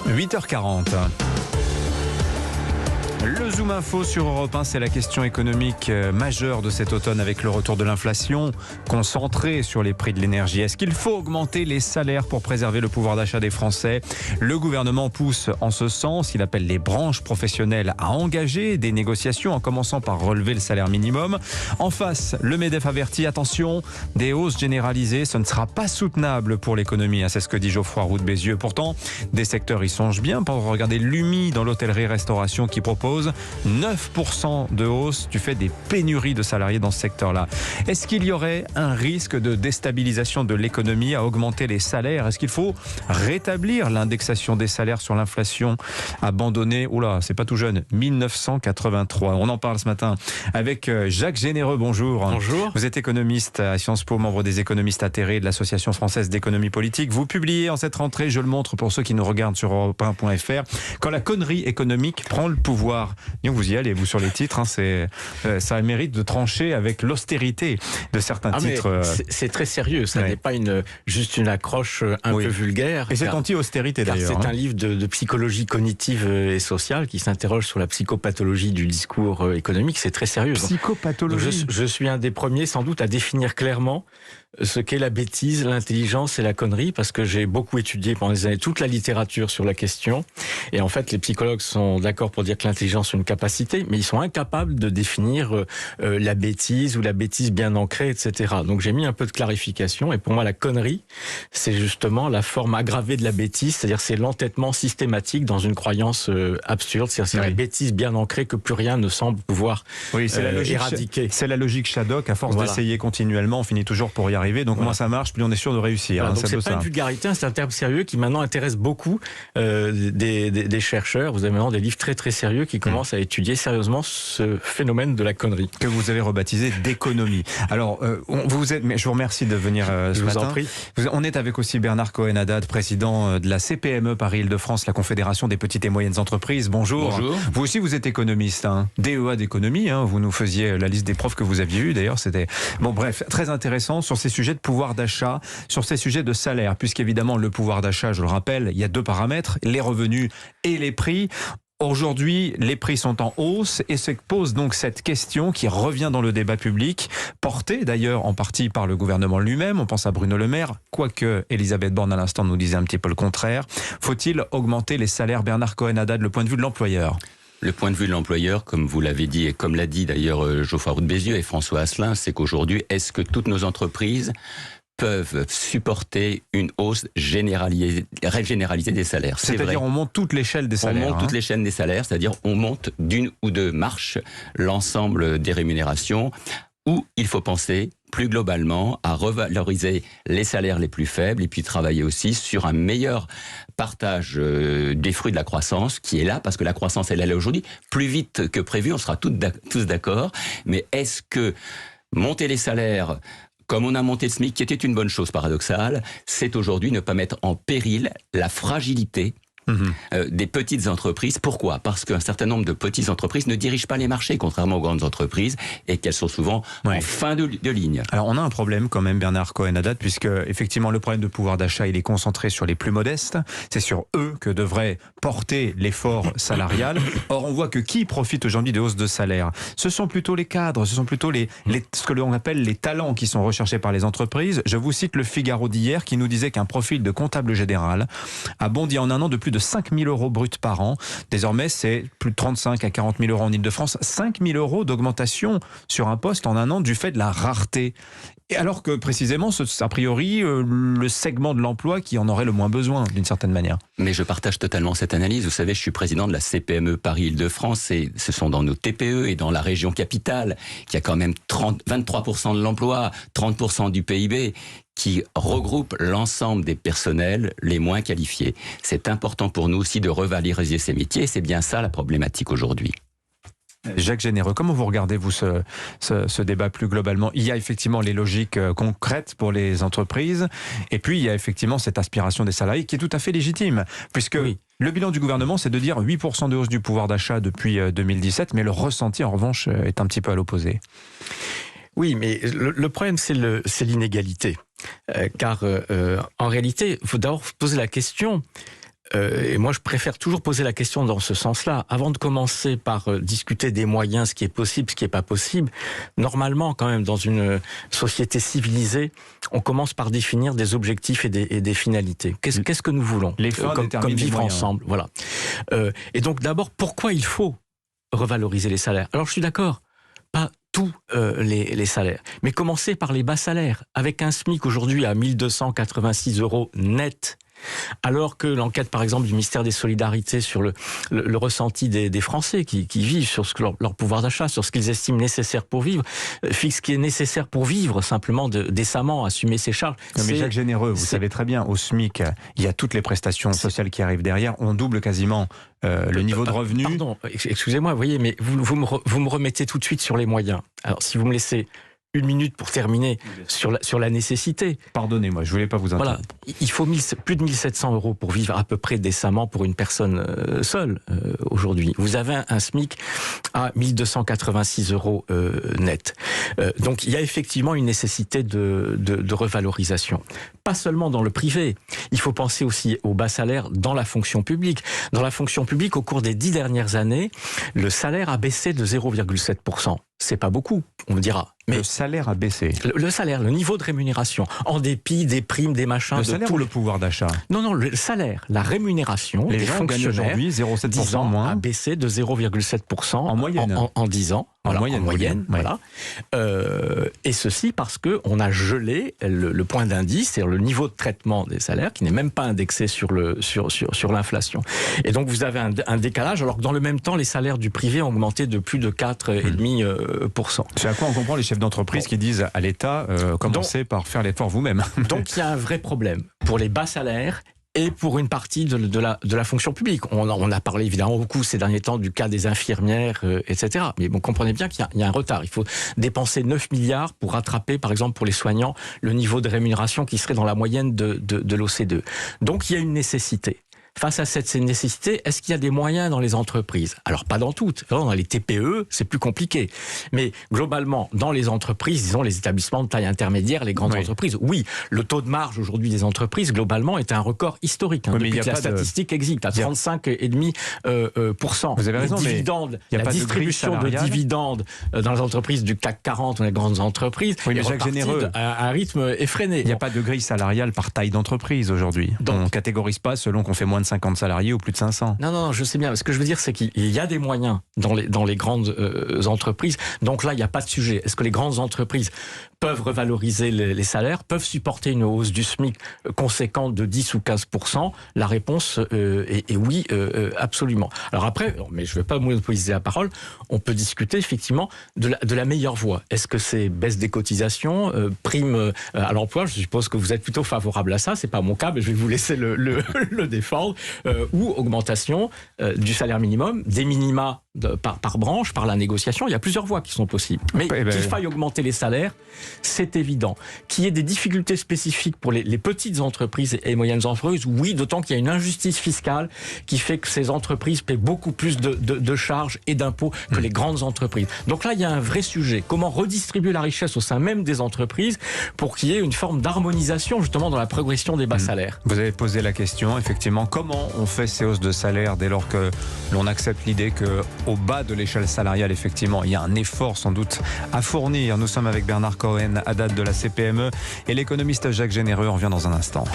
8h40. Le Zoom Info sur Europe 1, c'est la question économique majeure de cet automne avec le retour de l'inflation concentrée sur les prix de l'énergie. Est-ce qu'il faut augmenter les salaires pour préserver le pouvoir d'achat des Français ? Le gouvernement pousse en ce sens. Il appelle les branches professionnelles à engager des négociations en commençant par relever le salaire minimum. En face, le MEDEF avertit, attention, des hausses généralisées, ce ne sera pas soutenable pour l'économie. C'est ce que dit Geoffroy Roux de Bézieux. Pourtant, des secteurs y songent bien. Regardez l'UMI dans l'hôtellerie-restauration qui propose 9% de hausse du fait des pénuries de salariés dans ce secteur-là. Est-ce qu'il y aurait un risque de déstabilisation de l'économie à augmenter les salaires ? Est-ce qu'il faut rétablir l'indexation des salaires sur l'inflation abandonnée, c'est pas tout jeune, 1983. On en parle ce matin avec Jacques Généreux. Bonjour. Bonjour. Vous êtes économiste à Sciences Po, membre des économistes atterrés de l'Association française d'économie politique. Vous publiez en cette rentrée, je le montre pour ceux qui nous regardent sur europe1.fr, quand la connerie économique prend le pouvoir. Donc vous y allez, vous, sur les titres, ça mérite de trancher avec l'austérité de certains titres. C'est très sérieux, ça n'est pas juste une accroche un peu vulgaire. Et c'est anti-austérité d'ailleurs. C'est un livre de psychologie cognitive et sociale qui s'interroge sur la psychopathologie du discours économique, c'est très sérieux. Psychopathologie. Je suis un des premiers sans doute à définir clairement ce qu'est la bêtise, l'intelligence et la connerie, parce que j'ai beaucoup étudié pendant des années toute la littérature sur la question. Et en fait, les psychologues sont d'accord pour dire que l'intelligence est une capacité, mais ils sont incapables de définir la bêtise ou la bêtise bien ancrée, etc. Donc j'ai mis un peu de clarification. Et pour moi, la connerie, c'est justement la forme aggravée de la bêtise, c'est-à-dire c'est l'entêtement systématique dans une croyance absurde. C'est la bêtise bien ancrée que plus rien ne semble pouvoir éradiquer. C'est la logique Shadok. À force d'essayer continuellement, on finit toujours pour y arriver. Donc moins ça marche, plus on est sûr de réussir. Donc c'est pas une vulgarité, c'est un terme sérieux qui maintenant intéresse beaucoup des chercheurs. Vous avez maintenant des livres très très sérieux qui commencent à étudier sérieusement ce phénomène de la connerie. Que vous avez rebaptisé d'économie. Alors, je vous remercie de venir ce matin. Je vous en prie. On est avec aussi Bernard Cohen-Haddad, président de la CPME Paris-Île-de-France, la Confédération des petites et moyennes entreprises. Bonjour. Bonjour. Vous aussi, vous êtes économiste, DEA d'économie. Vous nous faisiez la liste des profs que vous aviez eus. D'ailleurs, c'était bref, très intéressant sur ces sujets de pouvoir d'achat, sur ces sujets de salaire, puisqu'évidemment le pouvoir d'achat, je le rappelle, il y a deux paramètres, les revenus et les prix. Aujourd'hui, les prix sont en hausse et se pose donc cette question qui revient dans le débat public, portée d'ailleurs en partie par le gouvernement lui-même. On pense à Bruno Le Maire, quoique Elisabeth Borne à l'instant nous disait un petit peu le contraire. Faut-il augmenter les salaires ? Bernard Cohen-Haddad, le point de vue de l'employeur. Le point de vue de l'employeur, comme vous l'avez dit et comme l'a dit d'ailleurs Geoffroy Roux de Bézieux et François Asselin, c'est qu'aujourd'hui, est-ce que toutes nos entreprises peuvent supporter une hausse généralisée des salaires. C'est-à-dire on monte toute l'échelle des salaires. On monte toute l'échelle des salaires, c'est-à-dire on monte d'une ou deux marches l'ensemble des rémunérations, où il faut penser plus globalement à revaloriser les salaires les plus faibles et puis travailler aussi sur un meilleur partage des fruits de la croissance qui est là, parce que la croissance elle est là aujourd'hui, plus vite que prévu, on sera tous d'accord, mais est-ce que monter les salaires comme on a monté le SMIC, qui était une bonne chose paradoxale, c'est aujourd'hui ne pas mettre en péril la fragilité des petites entreprises. Pourquoi ? Parce qu'un certain nombre de petites entreprises ne dirigent pas les marchés, contrairement aux grandes entreprises, et qu'elles sont souvent en fin de ligne. Alors on a un problème quand même, Bernard Cohen-Haddad, puisque effectivement le problème de pouvoir d'achat, il est concentré sur les plus modestes. C'est sur eux que devrait porter l'effort salarial. Or on voit que qui profite aujourd'hui des hausses de salaire ? Ce sont plutôt les cadres, ce sont plutôt ce que l'on appelle les talents qui sont recherchés par les entreprises. Je vous cite le Figaro d'hier qui nous disait qu'un profil de comptable général a bondi en un an de plus de 5 000 euros bruts par an. Désormais, c'est plus de 35 à 40 000 euros en Ile-de-France. 5 000 euros d'augmentation sur un poste en un an du fait de la rareté. Et alors que précisément, c'est a priori le segment de l'emploi qui en aurait le moins besoin, d'une certaine manière. Mais je partage totalement cette analyse. Vous savez, je suis président de la CPME Paris-Île-de-France et ce sont dans nos TPE et dans la région capitale qui a quand même 23% de l'emploi, 30% du PIB, qui regroupe l'ensemble des personnels les moins qualifiés. C'est important pour nous aussi de revaloriser ces métiers. C'est bien ça la problématique aujourd'hui. Jacques Généreux, comment vous regardez, vous, ce débat plus globalement ? Il y a effectivement les logiques concrètes pour les entreprises, et puis il y a effectivement cette aspiration des salariés qui est tout à fait légitime, puisque le bilan du gouvernement, c'est de dire 8% de hausse du pouvoir d'achat depuis 2017, mais le ressenti, en revanche, est un petit peu à l'opposé. Oui, mais le problème, c'est l'inégalité. Car en réalité, il faut d'abord poser la question, Et moi, je préfère toujours poser la question dans ce sens-là. Avant de commencer par discuter des moyens, ce qui est possible, ce qui n'est pas possible, normalement, quand même, dans une société civilisée, on commence par définir des objectifs et des finalités. Qu'est-ce que nous voulons comme vivre ensemble, voilà. Et donc, d'abord, pourquoi il faut revaloriser les salaires? Alors, je suis d'accord, pas tous les salaires, mais commencer par les bas salaires. Avec un SMIC aujourd'hui à 1 286 € net, alors que l'enquête, par exemple, du ministère des Solidarités sur le ressenti des Français qui vivent sur leur pouvoir d'achat, sur ce qu'ils estiment nécessaire pour vivre, fixe ce qui est nécessaire pour vivre, simplement décemment, assumer ses charges. Mais Jacques Généreux, vous savez très bien, au SMIC, il y a toutes les prestations sociales qui arrivent derrière. On double quasiment le niveau de revenu. Pardon, excusez-moi, vous voyez, mais vous me remettez tout de suite sur les moyens. Alors, si vous me laissez 1 minute pour terminer sur la nécessité. Pardonnez-moi, je ne voulais pas vous interrompre. Voilà, il faut plus de 1 700 € pour vivre à peu près décemment pour une personne seule aujourd'hui. Vous avez un SMIC à 1 286 € net. Donc il y a effectivement une nécessité de revalorisation. Pas seulement dans le privé, il faut penser aussi aux bas salaires dans la fonction publique. Dans la fonction publique, au cours des 10 dernières années, le salaire a baissé de 0,7%. C'est pas beaucoup, on me dira. Mais le salaire a baissé. Le salaire, le niveau de rémunération, en dépit des primes, des machins. Le salaire ou le pouvoir d'achat? Non, le salaire, la rémunération des fonctionnaires, aujourd'hui 0,7% moins, a baissé de 0,7% en moyenne. En 10 ans. Voilà, en moyenne, voilà. Et ceci parce que on a gelé le point d'indice, c'est-à-dire le niveau de traitement des salaires, qui n'est même pas indexé sur l'inflation. Et donc vous avez un décalage, alors que dans le même temps, les salaires du privé ont augmenté de plus de 4,5%. C'est à quoi on comprend les chefs d'entreprise qui disent à l'État, commencez par faire l'effort vous-même. Donc il y a un vrai problème pour les bas salaires et pour une partie de la fonction publique. On a parlé évidemment beaucoup ces derniers temps du cas des infirmières, etc. Mais bon, comprenez bien qu'il y a un retard. Il faut dépenser 9 milliards pour rattraper, par exemple, pour les soignants, le niveau de rémunération qui serait dans la moyenne de l'OCDE. Donc il y a une nécessité. Face à cette nécessité, est-ce qu'il y a des moyens dans les entreprises? Alors, pas dans toutes. Dans les TPE, c'est plus compliqué. Mais globalement, dans les entreprises, disons les établissements de taille intermédiaire, les grandes entreprises, oui, le taux de marge aujourd'hui des entreprises, globalement, est un record historique. Depuis que la statistique existe, à 35,5%. Vous avez raison, dividendes, la distribution de dividendes dans les entreprises du CAC 40, dans les grandes entreprises, oui, mais Jacques Généreux, à un rythme effréné. Il n'y a pas de grille salariale par taille d'entreprise aujourd'hui. On ne catégorise pas selon qu'on fait moins de 50 salariés ou plus de 500. Non, je sais bien. Ce que je veux dire, c'est qu'il y a des moyens dans les grandes entreprises. Donc là, il n'y a pas de sujet. Est-ce que les grandes entreprises peuvent revaloriser les salaires, peuvent supporter une hausse du SMIC conséquente de 10 ou 15%? La réponse est oui, absolument. Alors après, mais je ne vais pas monopoliser la parole, on peut discuter effectivement de la meilleure voie. Est-ce que c'est baisse des cotisations, prime à l'emploi? Je suppose que vous êtes plutôt favorable à ça. C'est pas mon cas, mais je vais vous laisser le défendre. Ou augmentation du salaire minimum, des minima par branche, par la négociation. Il y a plusieurs voies qui sont possibles. Mais qu'il faille augmenter les salaires, c'est évident. Qu'il y ait des difficultés spécifiques pour les petites entreprises et moyennes entreprises, oui, d'autant qu'il y a une injustice fiscale qui fait que ces entreprises paient beaucoup plus de charges et d'impôts que les grandes entreprises. Donc là, il y a un vrai sujet. Comment redistribuer la richesse au sein même des entreprises pour qu'il y ait une forme d'harmonisation justement dans la progression des bas salaires? Vous avez posé la question, effectivement, comment on fait ces hausses de salaire dès lors que l'on accepte l'idée qu'au bas de l'échelle salariale, effectivement, il y a un effort sans doute à fournir. Nous sommes avec Bernard Cohen, Haddad de la CPME et l'économiste Jacques Généreux. On revient dans un instant.